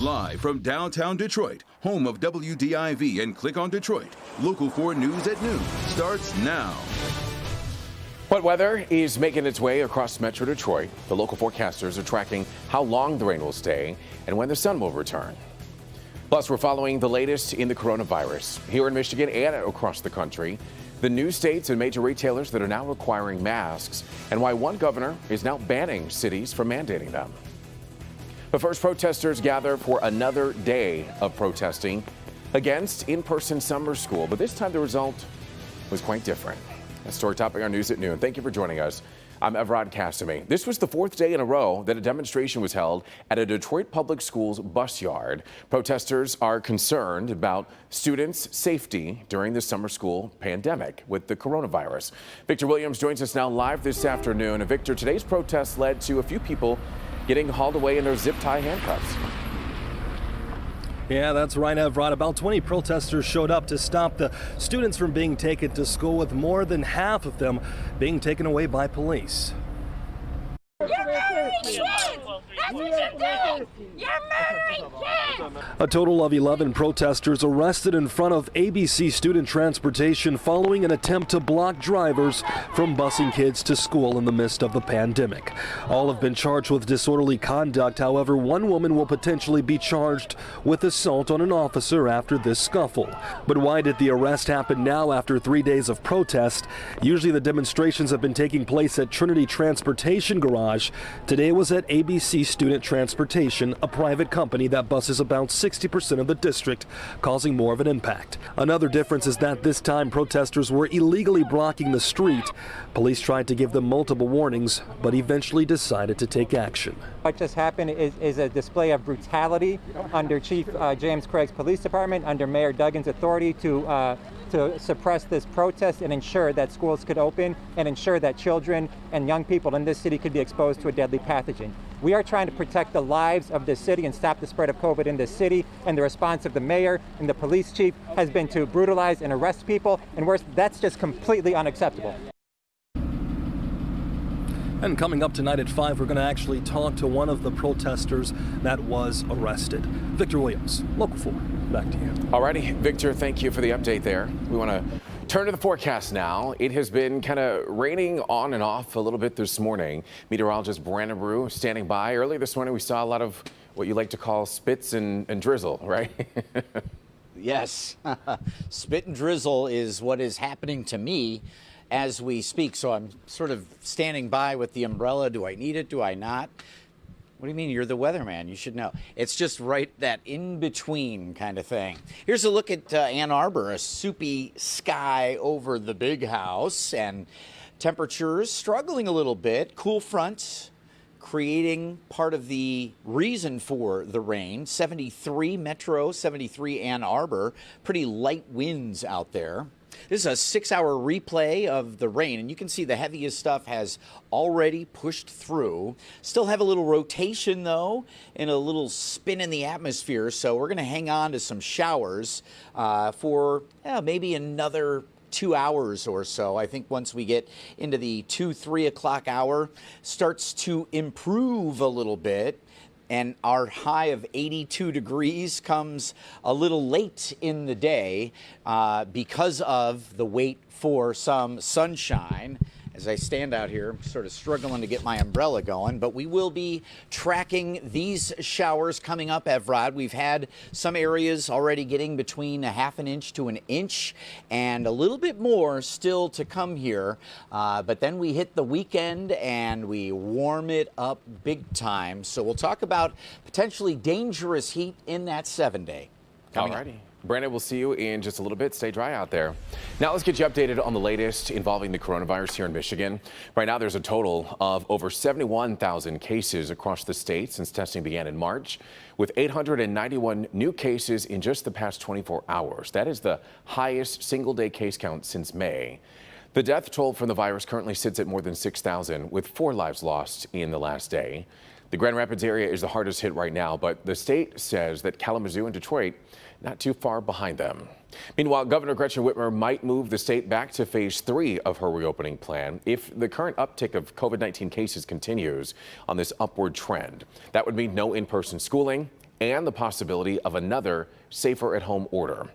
Live from downtown Detroit, home of WDIV and Click on Detroit, Local 4 News at noon starts now. Wet weather is making its way across Metro Detroit. The local forecasters are tracking how long the rain will stay and when the sun will return. Plus, we're following the latest in the coronavirus here in Michigan and across the country, the new states and major retailers that are now requiring masks, and why one governor is now banning cities from mandating them. But first, protesters gather for another day of protesting against in-person summer school. But this time the result was quite different. A story topping our news at noon. Thank you for joining us. I'm Evrod Cassamy. This was the fourth day in a row that a demonstration was held at a Detroit Public Schools bus yard. Protesters are concerned about students' safety during the summer school pandemic with the coronavirus. Victor Williams joins us now live this afternoon. And Victor, today's protest led to a few people getting hauled away in their zip tie handcuffs. Yeah, that's right, Evrod. About 20 protesters showed up to stop the students from being taken to school, with more than half of them being taken away by police. You're murdering kids! That's what you're doing! You're murdering kids! A total of 11 protesters arrested in front of ABC Student Transportation following an attempt to block drivers from busing kids to school in the midst of the pandemic. All have been charged with disorderly conduct. However, one woman will potentially be charged with assault on an officer after this scuffle. But why did the arrest happen now after 3 days of protest? Usually the demonstrations have been taking place at Trinity Transportation Garage. Today was at ABC Student Transportation, a private company that buses about 60% of the district, causing more of an impact. Another difference is that this time protesters were illegally blocking the street. Police tried to give them multiple warnings, but eventually decided to take action. What just happened is a display of brutality under Chief James Craig's police department, under Mayor Duggan's authority to suppress this protest and ensure that schools could open and ensure that children and young people in this city could be exposed to a deadly pathogen. We are trying to protect the lives of this city and stop the spread of COVID in this city, and the response of the mayor and the police chief has been to brutalize and arrest people, and worse, that's just completely unacceptable. And coming up tonight at 5, we're going to actually talk to one of the protesters that was arrested. Victor Williams, Local 4, back to you. All righty, Victor, thank you for the update there. We want to turn to the forecast now. It has been kind of raining on and off a little bit this morning. Meteorologist Brandon Brew standing by. Early this morning, we saw a lot of what you like to call spits and drizzle, right? Yes, spit and drizzle is what is happening to me as we speak. So I'm sort of standing by with the umbrella. Do I need it? Do I not? What do you mean? You're the weatherman. You should know. It's just right that in-between kind of thing. Here's a look at Ann Arbor, a soupy sky over the big house, and temperatures struggling a little bit. Cool fronts creating part of the reason for the rain. 73 Metro, 73 Ann Arbor. Pretty light winds out there. This is a 6-hour replay of the rain, and you can see the heaviest stuff has already pushed through. Still have a little rotation, though, and a little spin in the atmosphere, so we're going to hang on to some showers for maybe another 2 hours or so. I think once we get into the 2-3 o'clock hour, starts to improve a little bit. And our high of 82 degrees comes a little late in the day because of the wait for some sunshine. As I stand out here, I'm sort of struggling to get my umbrella going, but we will be tracking these showers coming up, Evrod. We've had some areas already getting between a half an inch to an inch, and a little bit more still to come here. But then we hit the weekend and we warm it up big time. So we'll talk about potentially dangerous heat in that 7-day. All righty. Brandon, we'll see you in just a little bit. Stay dry out there. Now let's get you updated on the latest involving the coronavirus here in Michigan. Right now, there's a total of over 71,000 cases across the state since testing began in March, with 891 new cases in just the past 24 hours. That is the highest single-day case count since May. The death toll from the virus currently sits at more than 6,000, with 4 lives lost in the last day. The Grand Rapids area is the hardest hit right now, but the state says that Kalamazoo and Detroit not too far behind them. Meanwhile, Governor Gretchen Whitmer might move the state back to phase 3 of her reopening plan if the current uptick of COVID-19 cases continues on this upward trend. That would mean no in-person schooling and the possibility of another safer at home order.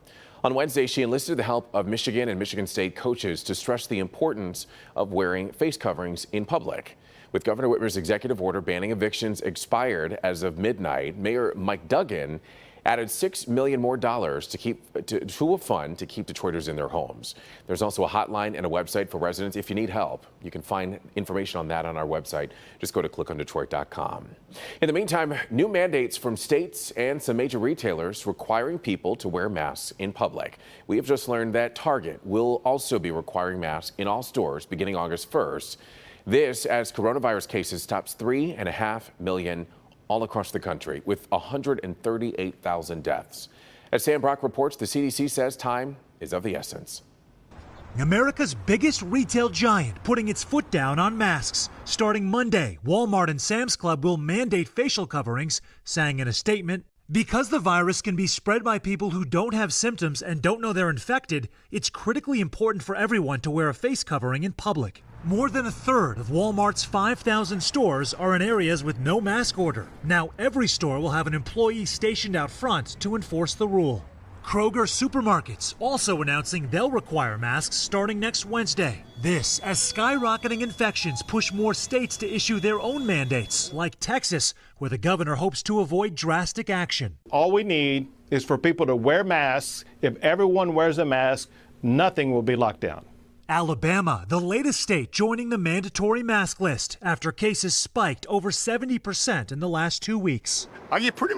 On Wednesday, she enlisted the help of Michigan and Michigan State coaches to stress the importance of wearing face coverings in public. With Governor Whitmer's executive order banning evictions expired as of midnight, Mayor Mike Duggan added $6 million more to a fund to keep Detroiters in their homes. There's also a hotline and a website for residents if you need help. You can find information on that on our website. Just go to clickondetroit.com. In the meantime, new mandates from states and some major retailers requiring people to wear masks in public. We have just learned that Target will also be requiring masks in all stores beginning August 1st. This as coronavirus cases tops 3.5 million all across the country, with 138,000 deaths. As Sam Brock reports, the CDC says time is of the essence. America's biggest retail giant putting its foot down on masks. Starting Monday, Walmart and Sam's Club will mandate facial coverings, saying in a statement, because the virus can be spread by people who don't have symptoms and don't know they're infected, it's critically important for everyone to wear a face covering in public. More than a third of Walmart's 5,000 stores are in areas with no mask order. Now every store will have an employee stationed out front to enforce the rule. Kroger supermarkets also announcing they'll require masks starting next Wednesday. This as skyrocketing infections push more states to issue their own mandates, like Texas, where the governor hopes to avoid drastic action. All we need is for people to wear masks. If everyone wears a mask, nothing will be locked down. Alabama, the latest state joining the mandatory mask list after cases spiked over 70% in the last 2 weeks. I get pretty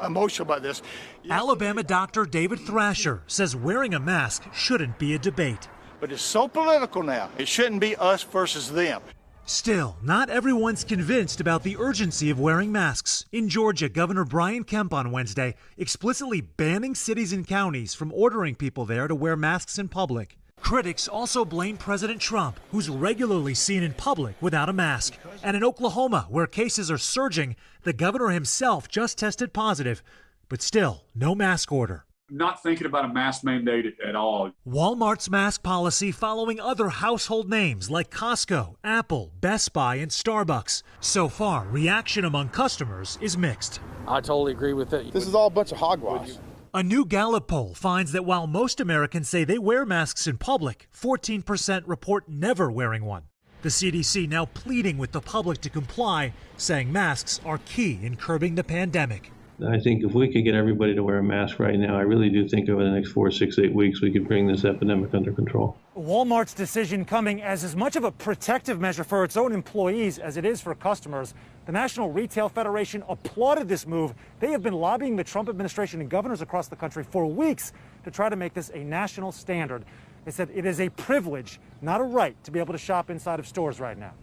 emotional about this. Alabama doctor David Thrasher says wearing a mask shouldn't be a debate. But it's so political now. It shouldn't be us versus them. Still, not everyone's convinced about the urgency of wearing masks. In Georgia, Governor Brian Kemp on Wednesday explicitly banning cities and counties from ordering people there to wear masks in public. Critics also blame President Trump, who's regularly seen in public without a mask. And in Oklahoma, where cases are surging, the governor himself just tested positive, but still no mask order. Not thinking about a mask mandate at all. Walmart's mask policy following other household names like Costco, Apple, Best Buy, and Starbucks. So far, reaction among customers is mixed. I totally agree with it. This is all a bunch of hogwash. A new Gallup poll finds that while most Americans say they wear masks in public, 14% report never wearing one. The CDC now pleading with the public to comply, saying masks are key in curbing the pandemic. I think if we could get everybody to wear a mask right now, I really do think over the next 4, 6, 8 weeks, we could bring this epidemic under control. Walmart's decision coming as much of a protective measure for its own employees as it is for customers. The National Retail Federation applauded this move. They have been lobbying the Trump administration and governors across the country for weeks to try to make this a national standard. They said it is a privilege, not a right, to be able to shop inside of stores right now.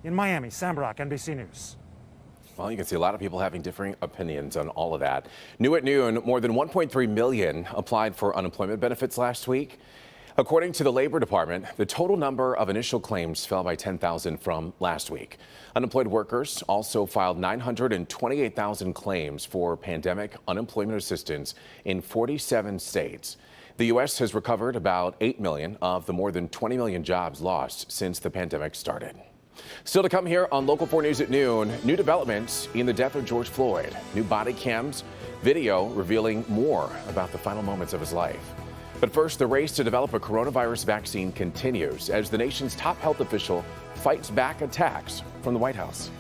In Miami, Sam Brock, NBC News. Well, you can see a lot of people having differing opinions on all of that. New at noon, more than 1.3 million applied for unemployment benefits last week. According to the Labor Department, the total number of initial claims fell by 10,000 from last week. Unemployed workers also filed 928,000 claims for pandemic unemployment assistance in 47 states. The U.S. has recovered about 8 million of the more than 20 million jobs lost since the pandemic started. Still to come here on Local 4 News at noon, new developments in the death of George Floyd. New body cams, video revealing more about the final moments of his life. But first, the race to develop a coronavirus vaccine continues as the nation's top health official fights back attacks from the White House.